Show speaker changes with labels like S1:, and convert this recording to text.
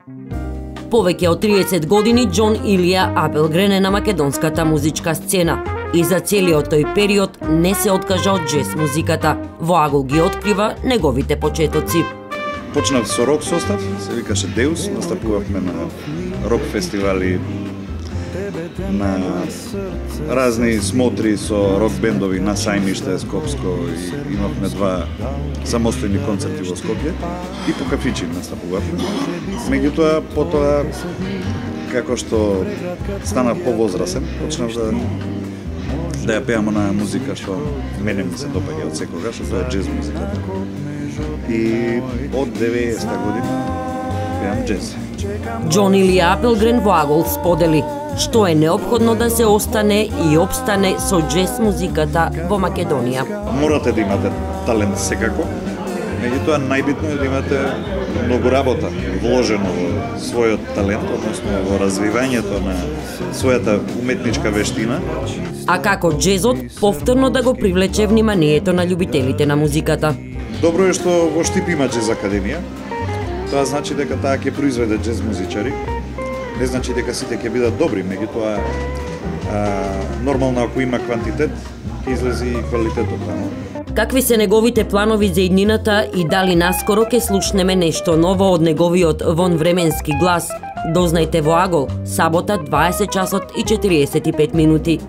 S1: Повеќе од 30 години Џон Илија Апелгрен е на македонската музичка сцена и за целиот тој период не се откажа од џез музиката. Во Агол ги открива неговите почетоци.
S2: Почнав со рок состав, се викаше Деус, настапувавме на рок фестивали, на разни смотри со рок бендови на Сајмиште, Скопско, и имавме 2 самостојни концерти во Скопје и по кафичи настапувавме. Меѓутоа, потоа, како што станав повозрасен, почнав да ја пеам на музика што мене ми се допаѓа од секогаш, тоа е џез музиката. И од 90-та година пеам џез.
S1: Џон Илија Апелгрен во Агол сподели што е неопходно да се остане и опстане со џез музиката во Македонија.
S2: Морате да имате талент секако, меѓутоа најбитно е да имате многу работа вложено во својот талент, односно во развивањето на својата уметничка вештина.
S1: А како џезот повторно да го привлече вниманието на љубителите на музиката.
S2: Добро е што во Штип има џез академија. Тоа значи дека таа ќе произведе џез музичари. Не значи дека сите ќе бидат добри, меѓутоа нормално ако има квантитет, ќе излези и квалитетот таму.
S1: Какви се неговите планови за иднината и дали наскоро ќе слушнеме нешто ново од неговиот вонвременски глас? Дознајте во Агол, сабота 20 часот и 45 минути.